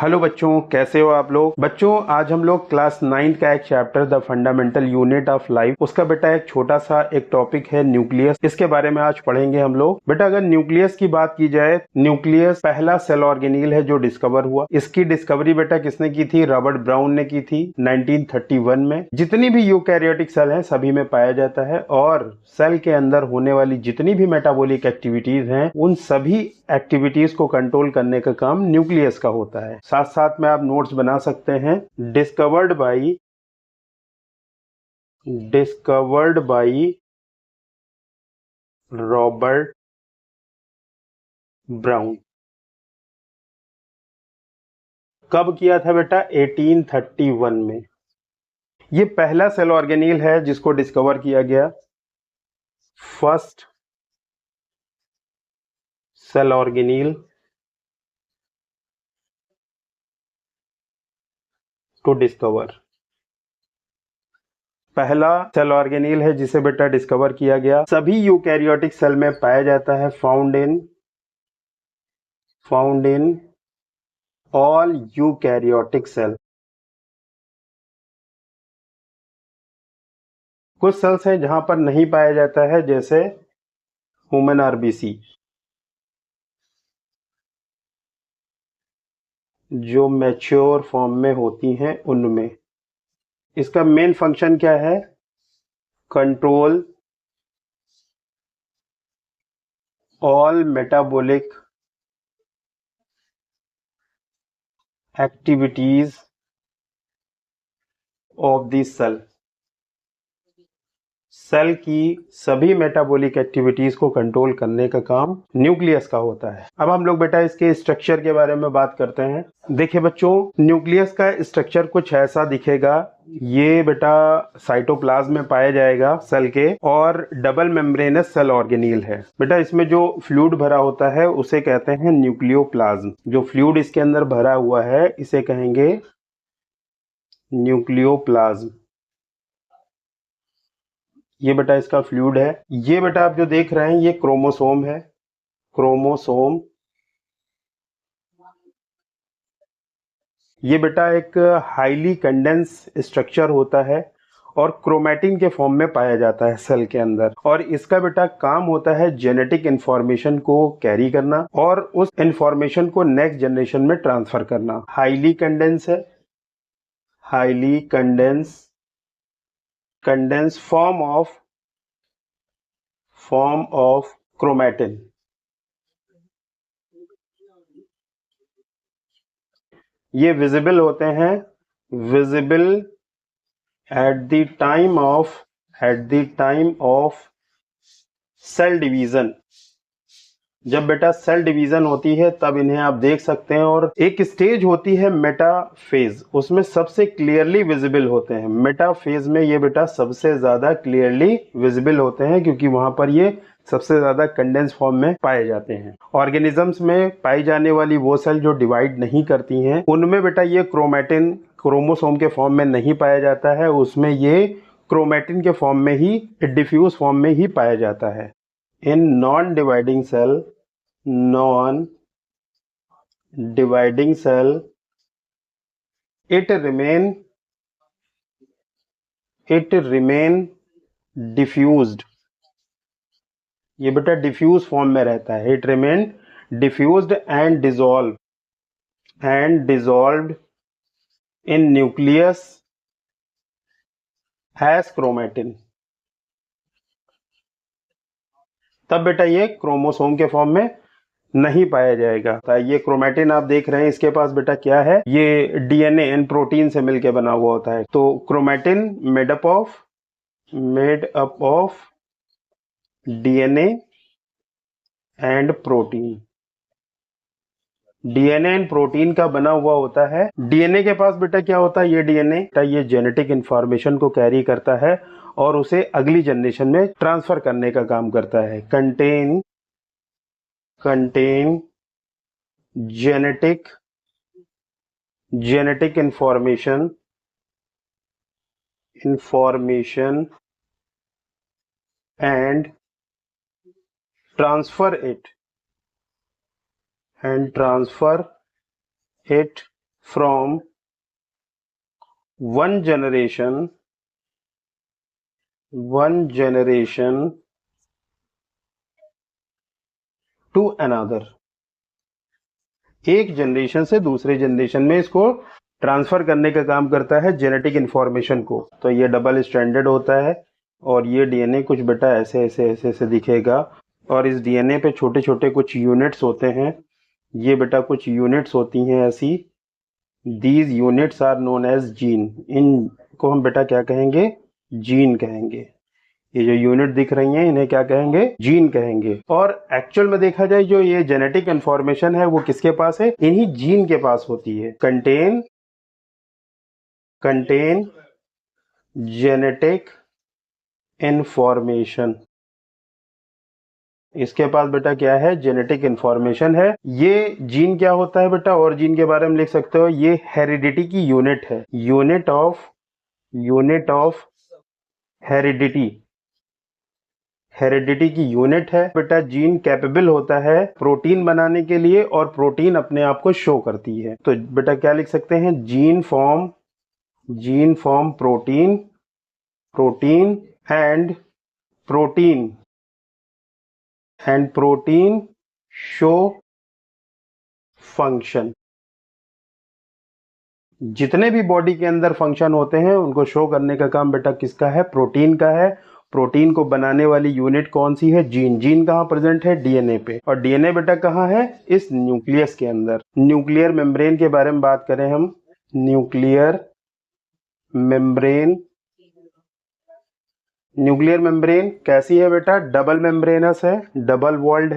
Hello बच्चों, कैसे हो आप लोग। बच्चों, आज हम लोग क्लास 9 का एक chapter the fundamental unit of life, उसका बेटा एक छोटा सा एक टॉपिक है न्यूक्लियस। इसके बारे में आज पढ़ेंगे हम लोग। बेटा अगर न्यूक्लियस की बात की जाए, न्यूक्लियस पहला सेल ऑर्गेनील है जो डिस्कवर हुआ। इसकी डिस्कवरी बेटा किसने की थी? रॉबर्ट ब्राउन ने की थी 1931 में। जितनी भी यूकैरियोटिक सेल हैं सभी में पाया जाता है, और सेल के अंदर होने वाली जितनी भी मेटाबॉलिक एक्टिविटीज हैं उन सभी एक्टिविटीज को कंट्रोल करने का काम न्यूक्लियस का होता है। साथ साथ में आप नोट्स बना सकते हैं। Discovered by Robert brown. कब किया था बेटा? 1831 में। ये पहला सेल ऑर्गेनील है जिसको डिस्कवर किया गया। फर्स्ट सेल ऑर्गेनील टू डिस्कवर, पहला सेल ऑर्गेनील है जिसे बेटा डिस्कवर किया गया। सभी यूकैरियोटिक सेल में पाया जाता है। Found in all eukaryotic cell. कुछ सेल्स हैं जहां पर नहीं पाया जाता है, जैसे ह्यूमन आरबीसी, जो मैच्योर फॉर्म में होती हैं उनमें। इसका मेन फंक्शन क्या है? Control all metabolic activities of the cell. Cell की सभी मेटाबॉलिक एक्टिविटीज को कंट्रोल करने का काम न्यूक्लियस का होता है। अब हम लोग बेटा इसके स्ट्रक्चर के बारे में बात करते हैं। देखिए बच्चों, न्यूक्लियस का स्ट्रक्चर कुछ ऐसा दिखेगा। ये बेटा साइटोप्लाज्म में पाया जाएगा सेल के, और डबल मेम्ब्रेनस सेल ऑर्गेनील है। बेटा इसमें जो फ्लूइड भरा होता है उसे कहते हैं न्यूक्लियोप्लाज्म। जो फ्लूइड इसके अंदर भरा हुआ है इसे कहेंगे न्यूक्लियोप्लाज्म। ये बेटा इसका फ्लूइड है। ये बेटा आप जो देख रहे हैं ये क्रोमोसोम है। क्रोमोसोम ये बेटा एक हाईली कंडेंस स्ट्रक्चर होता है और क्रोमैटिन के फॉर्म में पाया जाता है सेल के अंदर। और इसका बेटा काम होता है जेनेटिक इंफॉर्मेशन को कैरी करना और उस इंफॉर्मेशन को नेक्स्ट जनरेशन में ट्रांसफर करना। हाईली कंडेंस है, highly condense form of chromatin. ये विजिबल होते हैं, visible at the time of cell division. जब बेटा सेल डिवीजन होती है तब इन्हें आप देख सकते हैं। और एक स्टेज होती है मेटाफेज, उसमें सबसे क्लियरली विजिबल होते हैं। मेटाफेज में ये बेटा सबसे ज्यादा क्लियरली विजिबल होते हैं, क्योंकि वहां पर ये सबसे ज्यादा कंडेंस फॉर्म में पाए जाते हैं। ऑर्गेनिजम्स में पाई जाने वाली वो सेल जो डिवाइड नहीं करती हैं उनमें बेटा ये क्रोमैटिन क्रोमोसोम के फॉर्म में नहीं पाया जाता है, उसमें ये क्रोमैटिन के फॉर्म में ही, डिफ्यूज फॉर्म में ही पाया जाता है। In non dividing cell it remain diffused। ये बेटा डिफ्यूज फॉर्म में रहता है। It remain diffused and dissolved in nucleus as chromatin. तब बेटा ये क्रोमोसोम के फॉर्म में नहीं पाया जाएगा। तो ये क्रोमैटिन आप देख रहे हैं, इसके पास बेटा क्या है? ये डीएनए इन प्रोटीन से मिलके बना हुआ होता है। तो chromatin made up of DNA and protein. DNA and protein का बना हुआ होता है। डीएनए के पास बेटा क्या होता है? ये डीएनए ये जेनेटिक इंफॉर्मेशन को कैरी करता है और उसे अगली जनरेशन में ट्रांसफर करने का काम करता है। Contain genetic information and transfer it from one generation to another, एक जनरेशन से दूसरे जनरेशन में इसको ट्रांसफर करने का काम करता है जेनेटिक इंफॉर्मेशन को। तो ये डबल स्टैंडर्ड होता है और ये डीएनए कुछ बेटा ऐसे ऐसे ऐसे ऐसे दिखेगा और इस डीएनए पे छोटे छोटे कुछ यूनिट्स होते हैं। ये बेटा कुछ यूनिट्स होती हैं ऐसी, these units are known as gene. इनको हम बेटा क्या कहेंगे? जीन कहेंगे। ये जो यूनिट दिख रही हैं इन्हें क्या कहेंगे? जीन कहेंगे। और एक्चुअल में देखा जाए जो ये जेनेटिक इंफॉर्मेशन है वो किसके पास है? इन्हीं जीन के पास होती है। कंटेन जेनेटिक इंफॉर्मेशन, इसके पास बेटा क्या है? जेनेटिक इंफॉर्मेशन है। ये जीन क्या होता है बेटा? और जीन के बारे में लिख सकते हो, ये हेरिडिटी की यूनिट है। यूनिट ऑफ हेरिडिटी की यूनिट है बेटा। जीन कैपेबल होता है प्रोटीन बनाने के लिए और प्रोटीन अपने आप को शो करती है। तो बेटा क्या लिख सकते हैं? Gene form protein and protein show function. जितने भी बॉडी के अंदर फंक्शन होते हैं उनको शो करने का काम बेटा किसका है? प्रोटीन का है। प्रोटीन को बनाने वाली यूनिट कौन सी है? जीन। जीन कहाँ प्रेजेंट है? डीएनए पे। और डीएनए बेटा कहाँ है? इस न्यूक्लियस के अंदर। न्यूक्लियर मेम्ब्रेन के बारे में बात करें हम, न्यूक्लियर मेम्ब्रेन कैसी है बेटा? डबल मेम्ब्रेनस है, डबल वॉल्ड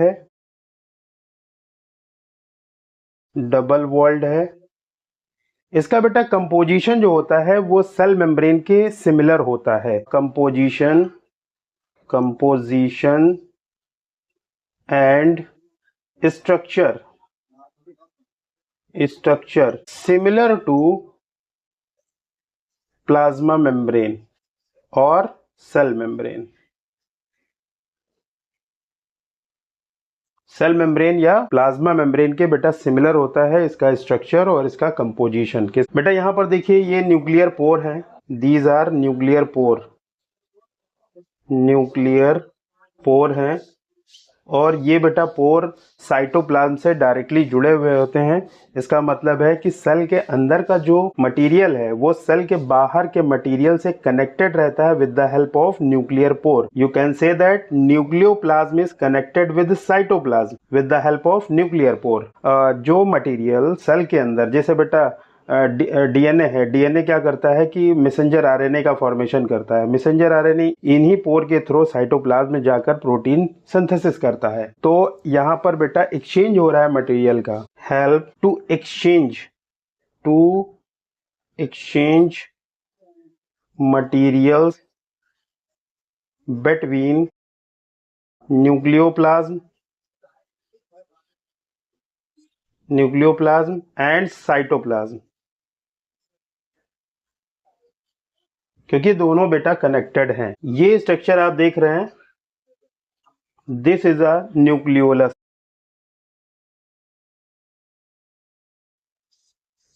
है। इसका बेटा कंपोजिशन जो होता है वो सेल मेम्ब्रेन के सिमिलर होता है। Composition and structure similar to plasma membrane और सेल मेम्ब्रेन। सेल मेम्ब्रेन या प्लाज्मा मेम्ब्रेन के बेटा सिमिलर होता है इसका स्ट्रक्चर और इसका कंपोजिशन। बेटा यहां पर देखिए ये न्यूक्लियर पोर है। दीज आर न्यूक्लियर पोर हैं और ये बेटा पोर साइटोप्लाज्म से डायरेक्टली जुड़े हुए होते हैं। इसका मतलब है कि सेल के अंदर का जो मटेरियल है वो सेल के बाहर के मटेरियल से कनेक्टेड रहता है with the help of nuclear pore. You can say that nucleoplasm is connected with cytoplasm with the help of nuclear pore. जो मटेरियल सेल के अंदर, जैसे बेटा डीएनए है, डीएनए क्या करता है कि मैसेंजर आरएनए का फॉर्मेशन करता है। मैसेंजर आरएनए इन्हीं पोर के थ्रू साइटोप्लाज्म में जाकर प्रोटीन सिंथेसिस करता है। तो यहाँ पर बेटा एक्सचेंज हो रहा है मटेरियल का। Help to exchange materials between nucleoplasm and cytoplasm, क्योंकि दोनों बेटा कनेक्टेड हैं। ये स्ट्रक्चर आप देख रहे हैं, दिस इज अ न्यूक्लियोलस।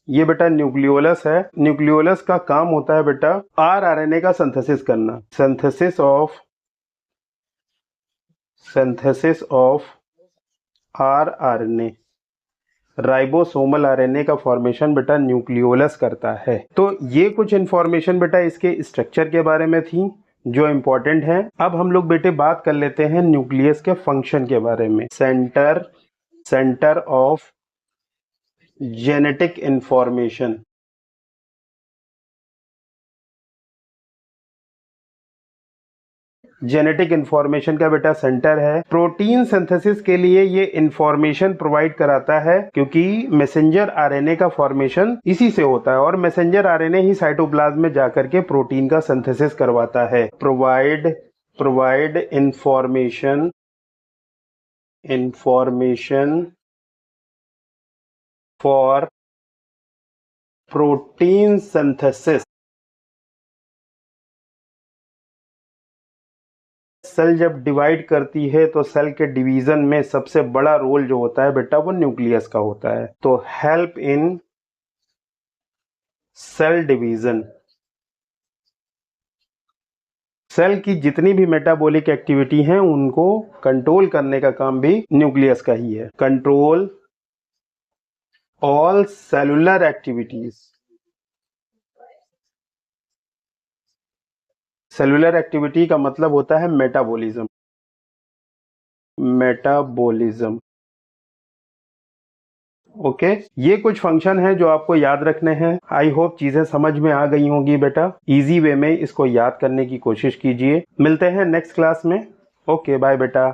ये बेटा न्यूक्लियोलस है। न्यूक्लियोलस का काम होता है बेटा आरएनए का सिंथेसिस करना। Synthesis of RNA, ribosomal RNA का फॉर्मेशन बेटा न्यूक्लियोलस करता है। तो ये कुछ इंफॉर्मेशन बेटा इसके स्ट्रक्चर के बारे में थी जो इंपॉर्टेंट है। अब हम लोग बेटे बात कर लेते हैं न्यूक्लियस के फंक्शन के बारे में। Centre of genetic information. Genetic information का बेटा सेंटर है। प्रोटीन सिंथेसिस के लिए ये इंफॉर्मेशन प्रोवाइड कराता है क्योंकि मैसेंजर आरएनए का फॉर्मेशन इसी से होता है और मैसेंजर आरएनए ही साइटोप्लाज्म में जाकर के प्रोटीन का सिंथेसिस करवाता है। Provide information for protein synthesis. Cell जब डिवाइड करती है तो सेल के डिवीजन में सबसे बड़ा रोल जो होता है बेटा वो न्यूक्लियस का होता है। तो help in cell division. Cell की जितनी भी मेटाबॉलिक एक्टिविटी हैं उनको कंट्रोल करने का काम भी न्यूक्लियस का ही है। Control all cellular activities. Cellular activity का मतलब होता है मेटाबॉलिज्म। Metabolism, okay. ये कुछ फंक्शन है जो आपको याद रखने हैं। आई होप चीजें समझ में आ गई होंगी बेटा। इजी वे में इसको याद करने की कोशिश कीजिए। मिलते हैं नेक्स्ट क्लास में। ओके बाय बेटा।